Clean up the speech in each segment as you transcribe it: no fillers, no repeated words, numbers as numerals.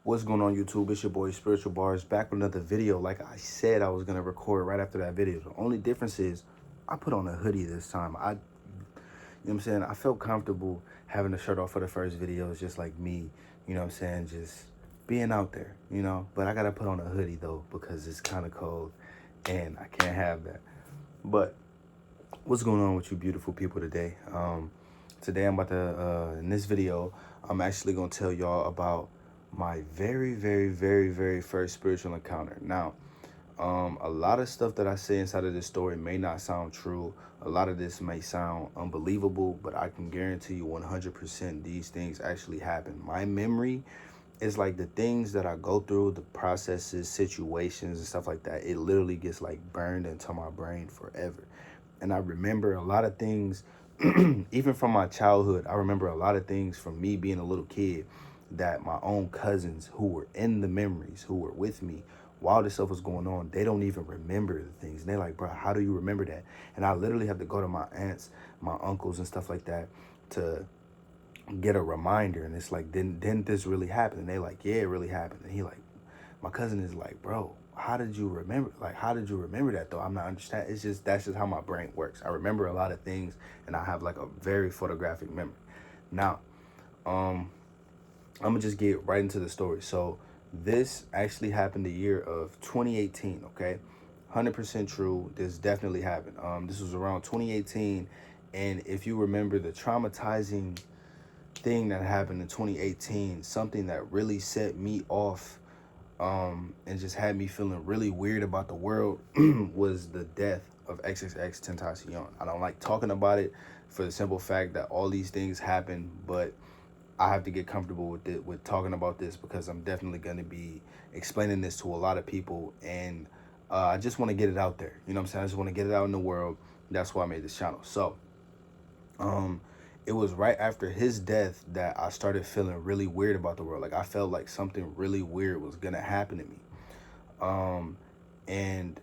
What's going on, YouTube? It's your boy Spiritual Bars back with another video. Like I said, I was gonna record right after that video. The only difference is I put on a hoodie this time. You know what I'm saying? I felt comfortable having the shirt off for the first video. It's just like me, you know what I'm saying? Just being out there, you know. But I gotta put on a hoodie though because it's kind of cold and I can't have that. But what's going on with you beautiful people today? Today I'm about to, in this video, I'm actually gonna tell y'all about my very first spiritual encounter. Now, a lot of stuff that I say inside of this story may not sound true. A lot of this may sound unbelievable, but I can guarantee you 100% these things actually happen. My memory is like the things that I go through, the processes, situations, and stuff like that. It literally gets like burned into my brain forever. And I remember a lot of things, even from my childhood. I remember a lot of things from me being a little kid that my own cousins who were in the memories, who were with me while this stuff was going on, they don't even remember the things. And they're like, bro, how do you remember that? And I literally have to go to my aunts, my uncles, and stuff like that to get a reminder. And it's like, didn't this really happen? And they like, yeah, it really happened. And he like, my cousin is like, bro, how did you remember? Like, how did you remember that though? I'm not understanding. It's just, that's just how my brain works. I remember a lot of things and I have like a very photographic memory. Now, I'm gonna just get right into the story. So this actually happened the year of 2018, okay? 100% true. This definitely happened. This was around 2018. And if you remember the traumatizing thing that happened in 2018, something that really set me off and just had me feeling really weird about the world was the death of XXX Tentacion. I don't like talking about it for the simple fact that all these things happen, but I have to get comfortable with it, with talking about this, because I'm definitely going to be explaining this to a lot of people, and I just want to get it out there. You know what I'm saying? I just want to get it out in the world. That's why I made this channel. So, um, it was right after his death that I started feeling really weird about the world. Like I felt like something really weird was gonna happen to me. Um, and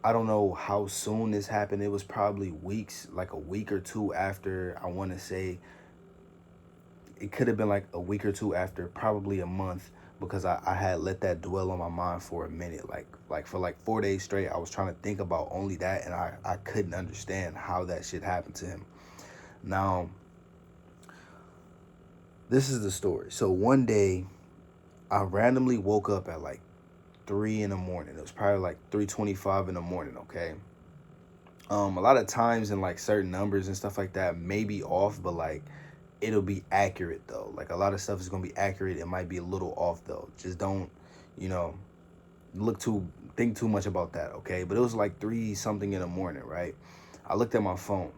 I don't know how soon this happened. It was probably weeks, like a week or two after. I want to say it could have been like a week or two after, probably a month, because I had let that dwell on my mind for a minute. Like for like 4 days straight, I was trying to think about only that, and I couldn't understand how that shit happened to him. Now, this is the story. So one day, I randomly woke up at like 3 in the morning. It was probably like 3:25 in the morning. Okay. A lot of times in like certain numbers and stuff like that may be off, but like it'll be accurate though. Like a lot of stuff is gonna be accurate. It might be a little off though. Just don't, you know, look too think too much about that. Okay. But it was like 3 something in the morning, right? I looked at my phone.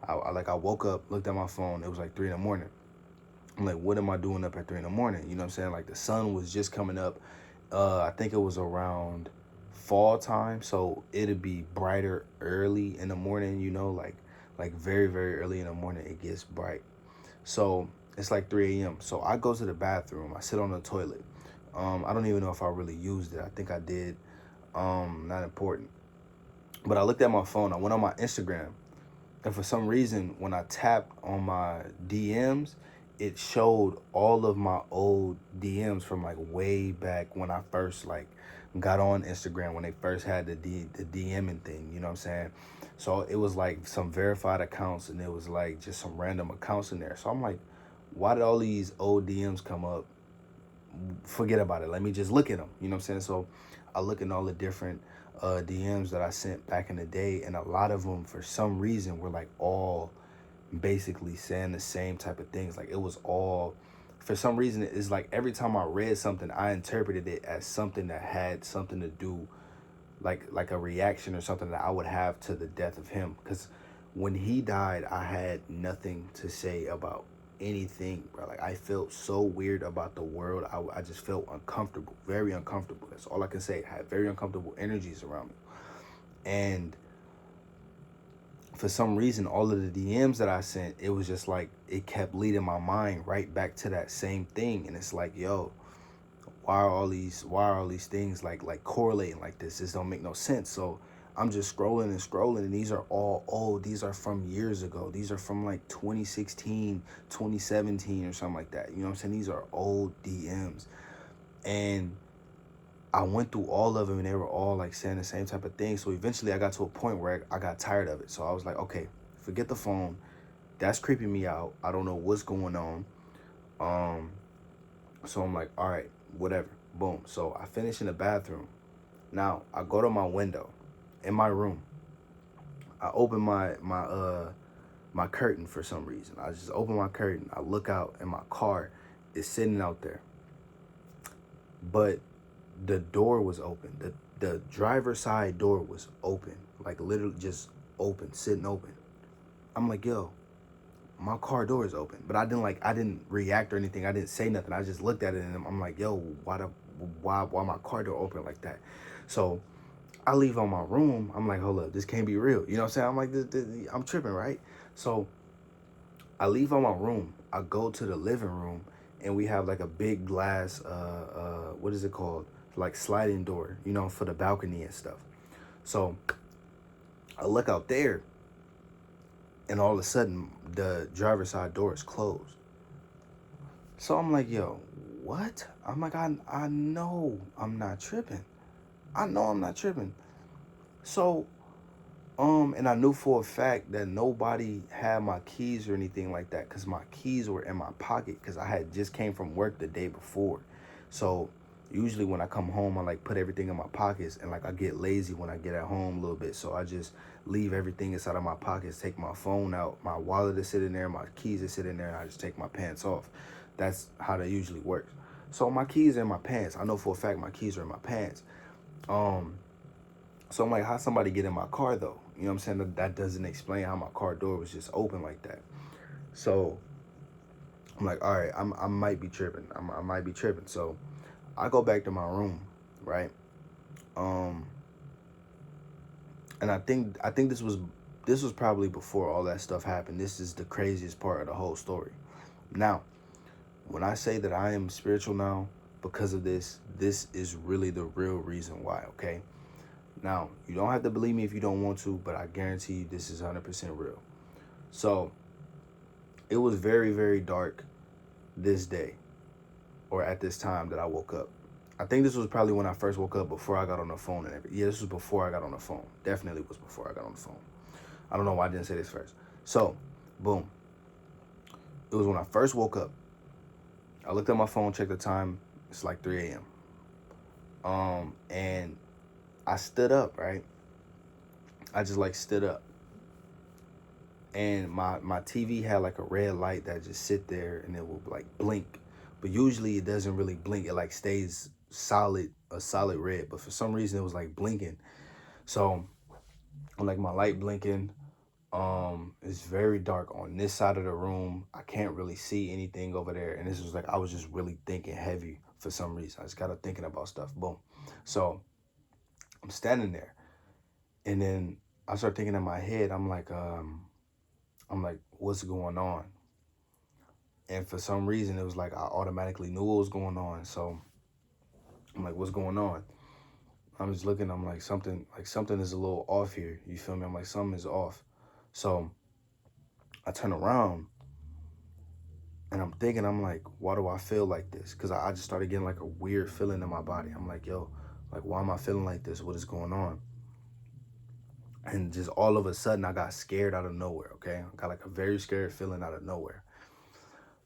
I woke up, looked at my phone. It was like 3 in the morning. I'm like, what am I doing up at 3 in the morning? You know what I'm saying? Like the sun was just coming up. I think it was around fall time, so it'd be brighter early in the morning. You know, like very early in the morning, it gets bright. So it's like 3 a.m. So I go to the bathroom. I sit on the toilet. I don't even know if I really used it. I think I did. Not important. But I looked at my phone. I went on my Instagram, and for some reason, when I tapped on my DMs, it showed all of my old DMs from like way back when I first like got on Instagram, when they first had the DMing thing, you know what I'm saying? So it was like some verified accounts, and it was like just some random accounts in there. So I'm like, why did all these old DMs come up? Forget about it. Let me just look at them. You know what I'm saying? So I look at all the different DMs that I sent back in the day, and a lot of them, for some reason, were like all basically saying the same type of things. Like it was all, for some reason, it's like every time I read something, I interpreted it as something that had something to do, like a reaction or something that I would have to the death of him. Because when he died, I had nothing to say about anything, bro. Like I felt so weird about the world. I just felt uncomfortable, very uncomfortable. That's all I can say. I had very uncomfortable energies around me. And for some reason, all of the DMs that I sent, it was just like it kept leading my mind right back to that same thing. And it's like, yo, why are all these things like correlating like this? This don't make no sense. So I'm just scrolling and scrolling, and these are all old. These are from years ago. These are from like 2016, 2017 or something like that. You know what I'm saying? These are old DMs. And I went through all of them, and they were all like saying the same type of thing. So eventually I got to a point where I got tired of it. So I was like, okay, forget the phone. That's creeping me out. I don't know what's going on. Um, so I'm like, all right, whatever. Boom. So I finish in the bathroom. Now I go to my window in my room. I open my curtain for some reason. I just open my curtain. I look out, and my car is sitting out there. But the door was open. The driver's side door was open, like literally just open, sitting open. I'm like, yo, my car door is open. But I didn't react or anything. I didn't say nothing. I just looked at it, and I'm like, yo, why my car door open like that? So I leave on my room. I'm like, hold up, this can't be real. You know what I'm saying? I'm like, I'm tripping, right? So I leave on my room. I go to the living room, and we have like a big glass, what is it called? Like sliding door, you know, for the balcony and stuff. So I look out there, and all of a sudden, the driver's side door is closed. So I'm like, yo, what? I'm like, I know I'm not tripping. I know I'm not tripping. So and I knew for a fact that nobody had my keys or anything like that, because my keys were in my pocket, because I had just came from work the day before. So usually when I come home, I like put everything in my pockets, and like I get lazy when I get at home a little bit. So I just leave everything inside of my pockets, take my phone out, my wallet is sitting there, my keys are sitting there, and I just take my pants off. That's how that usually works. So my keys are in my pants. I know for a fact my keys are in my pants. Um, so I'm like, how somebody get in my car though? You know what I'm saying? That doesn't explain how my car door was just open like that. So I'm like, all right, I might be tripping. I might be tripping. So I go back to my room, right? Um, and I think this was probably before all that stuff happened. This is the craziest part of the whole story. Now, when I say that I am spiritual now because of this, this is really the real reason why. Okay. Now, you don't have to believe me if you don't want to, but I guarantee you this is 100% real. So, it was very, very dark this day, or at this time that I woke up. I think this was probably when I first woke up before I got on the phone and everything. Yeah, this was before I got on the phone. Definitely was before I got on the phone. I don't know why I didn't say this first. So, boom. It was when I first woke up. I looked at my phone, checked the time. It's like 3 a.m. And I stood up, right? I just like stood up. And my TV had like a red light that just sit there and it would like blink. But usually it doesn't really blink. It like stays a solid red. But for some reason it was like blinking. So I'm like my light blinking. It's very dark on this side of the room. I can't really see anything over there. And this was like I was just really thinking heavy for some reason. I just got to thinking about stuff. Boom. So I'm standing there. And then I start thinking in my head, I'm like, what's going on? And for some reason, it was like I automatically knew what was going on. So I'm like, what's going on? I'm just looking. I'm like something is a little off here. You feel me? I'm like, something is off. So I turn around and I'm thinking, I'm like, why do I feel like this? Because I just started getting like a weird feeling in my body. I'm like, yo, like, why am I feeling like this? What is going on? And just all of a sudden, I got scared out of nowhere. Okay. I got like a very scared feeling out of nowhere.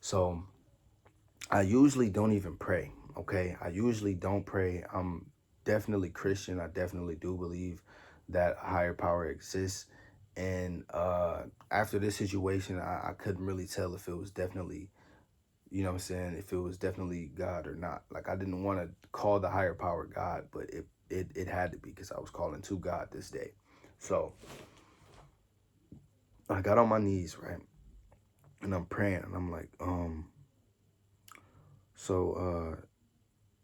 So I usually don't even pray, okay? I usually don't pray. I'm definitely Christian. I definitely do believe that a higher power exists. And after this situation, I couldn't really tell if it was definitely, you know what I'm saying, if it was definitely God or not. Like I didn't want to call the higher power God, but it had to be because I was calling to God this day. So I got on my knees, right? And I'm praying and I'm like, so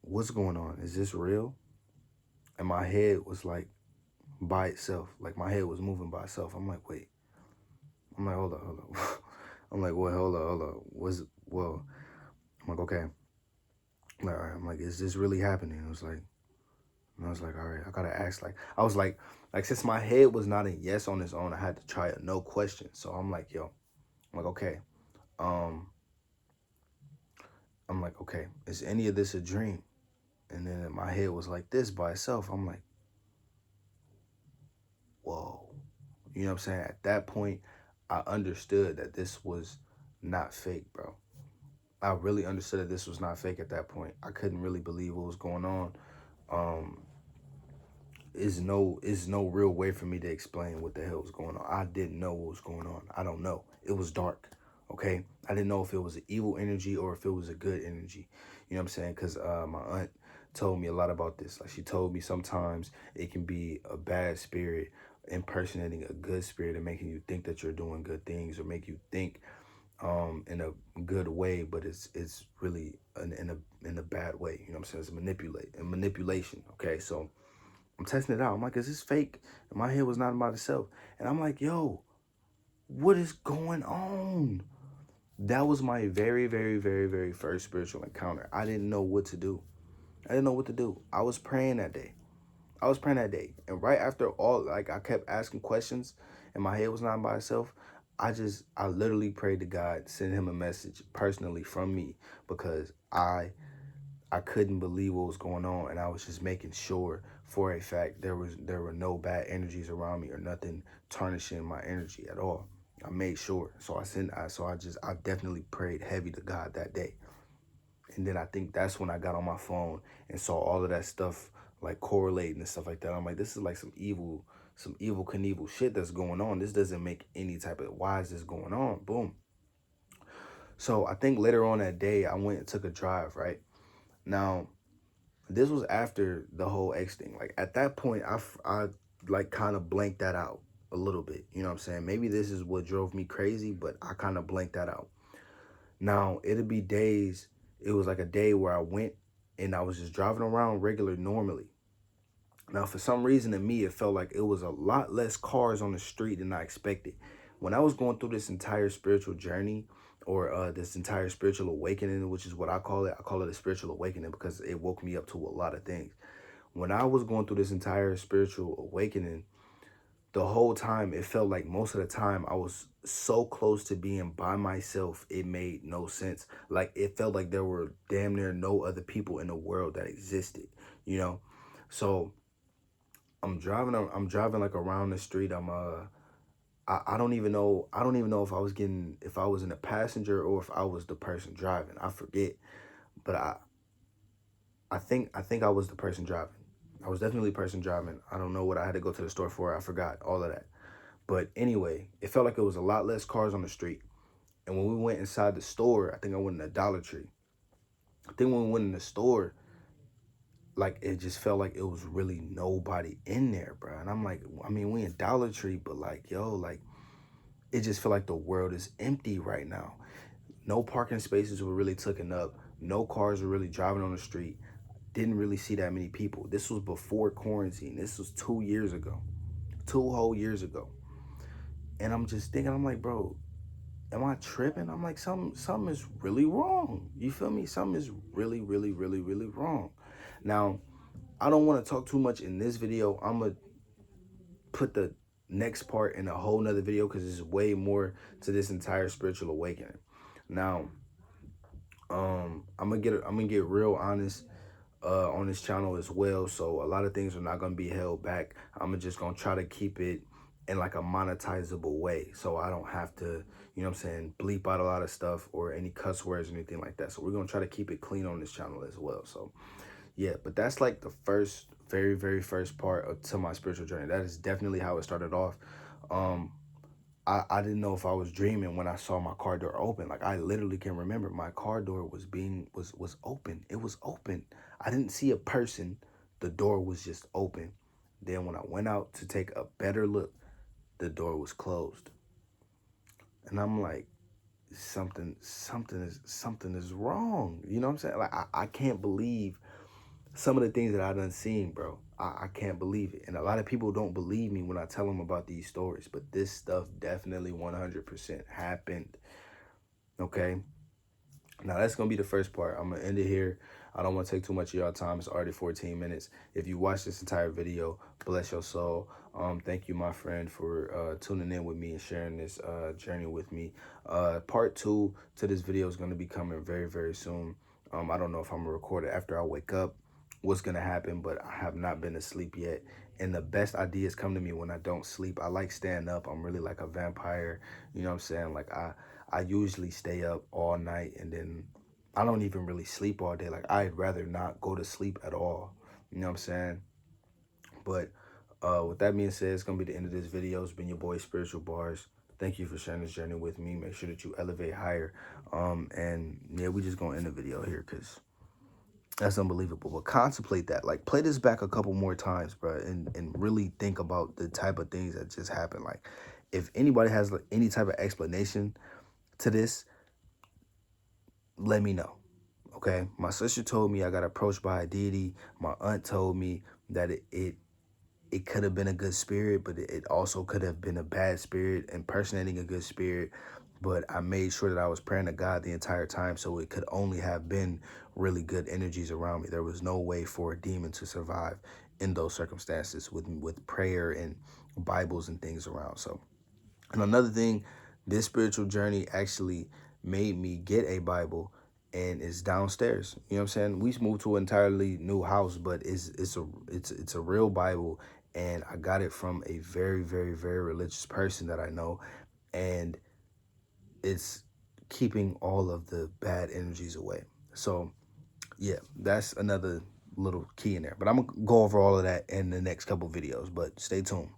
what's going on? Is this real? And my head was like by itself. Like my head was moving by itself. I'm like, wait. I'm like, hold up. I'm like, well, hold up. I'm like, okay. I'm like, all right. I'm like, is this really happening? And I was like, all right, I gotta ask. I was like, since my head was not a yes on its own, I had to try a no question. So I'm like, I'm like, okay. Um, I'm like, okay, is any of this a dream? And then my head was like this by itself. I'm like, whoa. You know what I'm saying? At that point, I understood that this was not fake, bro. I really understood that this was not fake at that point. I couldn't really believe what was going on. Um, is no real way for me to explain what the hell was going on. I didn't know what was going on. I don't know. It was dark. Okay. I didn't know if it was an evil energy or if it was a good energy. You know what I'm saying? Because my aunt told me a lot about this. Like, she told me sometimes it can be a bad spirit impersonating a good spirit and making you think that you're doing good things, or make you think in a good way, but it's really in a bad way. You know what I'm saying? It's manipulation. Okay. So I'm testing it out. I'm like, is this fake? And my head was not about itself. And I'm like, yo, what is going on? That was my very, very, very, very first spiritual encounter. I didn't know what to do. I didn't know what to do. I was praying that day. And right after all, like, I kept asking questions and my head was not by itself. I literally prayed to God, send him a message personally from me, because I couldn't believe what was going on, and I was just making sure for a fact there were no bad energies around me or nothing tarnishing my energy at all. I made sure. So I definitely prayed heavy to God that day. And then I think that's when I got on my phone and saw all of that stuff like correlating and stuff like that. I'm like, this is like some evil Knievel shit that's going on. This doesn't make any type of, why is this going on? Boom. So I think later on that day I went and took a drive, right? Now, this was after the whole X thing. Like, at that point, I like kind of blanked that out a little bit. You know what I'm saying? Maybe this is what drove me crazy, but I kind of blanked that out. Now, it'd be days. It was like a day where I went and I was just driving around regular normally. Now, for some reason, to me, it felt like it was a lot less cars on the street than I expected. When I was going through this entire spiritual journey, or this entire spiritual awakening, which is what I call it a spiritual awakening because it woke me up to a lot of things. When I was going through this entire spiritual awakening, the whole time, it felt like most of the time I was so close to being by myself, it made no sense. Like, it felt like there were damn near no other people in the world that existed, you know? So I'm driving like around the street. I don't even know if I was in a passenger or if I was the person driving. I forget. But I think I was the person driving. I was definitely the person driving. I don't know what I had to go to the store for. I forgot all of that. But anyway, it felt like it was a lot less cars on the street. And when we went inside the store, I think I went in the Dollar Tree. I think when we went in the store, like, it just felt like it was really nobody in there, bro. And I'm like, I mean, we in Dollar Tree, but like, yo, like, it just felt like the world is empty right now. No parking spaces were really taken up. No cars were really driving on the street. Didn't really see that many people. This was before quarantine. This was 2 years ago. 2 whole years ago. And I'm just thinking, I'm like, bro, am I tripping? I'm like, something is really wrong. You feel me? Something is really, really, really, really wrong. Now, I don't want to talk too much in this video. I'm going to put the next part in a whole nother video because there's way more to this entire spiritual awakening. Now, I'm gonna get real honest on this channel as well. So a lot of things are not gonna be held back. I'm just gonna try to keep it in like a monetizable way, so I don't have to, you know what I'm saying, bleep out a lot of stuff or any cuss words or anything like that. So we're gonna try to keep it clean on this channel as well. So yeah, but that's like the first, very, very first part to my spiritual journey. That is definitely how it started off. Um, I didn't know if I was dreaming when I saw my car door open. Like, I literally can remember my car door was open. It was open. I didn't see a person. The door was just open. Then when I went out to take a better look, the door was closed. And I'm like, something is wrong. You know what I'm saying? Like, I can't believe some of the things that I done seen, bro. I can't believe it. And a lot of people don't believe me when I tell them about these stories, but this stuff definitely 100% happened. Okay? Now, that's going to be the first part. I'm going to end it here. I don't want to take too much of y'all time. It's already 14 minutes. If you watch this entire video, bless your soul. Thank you, my friend, for tuning in with me and sharing this journey with me. Part 2 to this video is going to be coming very, very soon. I don't know if I'm going to record it after I wake up. what's gonna happen, but I have not been asleep yet. And the best ideas come to me when I don't sleep. I like staying up. I'm really like a vampire. You know what I'm saying? Like I usually stay up all night, and then I don't even really sleep all day. Like I'd rather not go to sleep at all. You know what I'm saying? But with that being said, it's gonna be the end of this video. It's been your boy Spiritual Bars. Thank you for sharing this journey with me. Make sure that you elevate higher. And yeah, we just gonna end the video here because that's unbelievable. But contemplate that. Like, play this back a couple more times, bro, and really think about the type of things that just happened. Like, if anybody has like, any type of explanation to this, let me know. Okay, my sister told me I got approached by a deity. My aunt told me that it could have been a good spirit, but it also could have been a bad spirit impersonating a good spirit. But I made sure that I was praying to God the entire time, so it could only have been really good energies around me. There was no way for a demon to survive in those circumstances with prayer and Bibles and things around. So, and another thing, this spiritual journey actually made me get a Bible, and it's downstairs. You know what I'm saying? We moved to an entirely new house, but it's a real Bible, and I got it from a very, very, very religious person that I know, and it's keeping all of the bad energies away. So yeah, that's another little key in there. But I'm gonna go over all of that in the next couple videos, but stay tuned.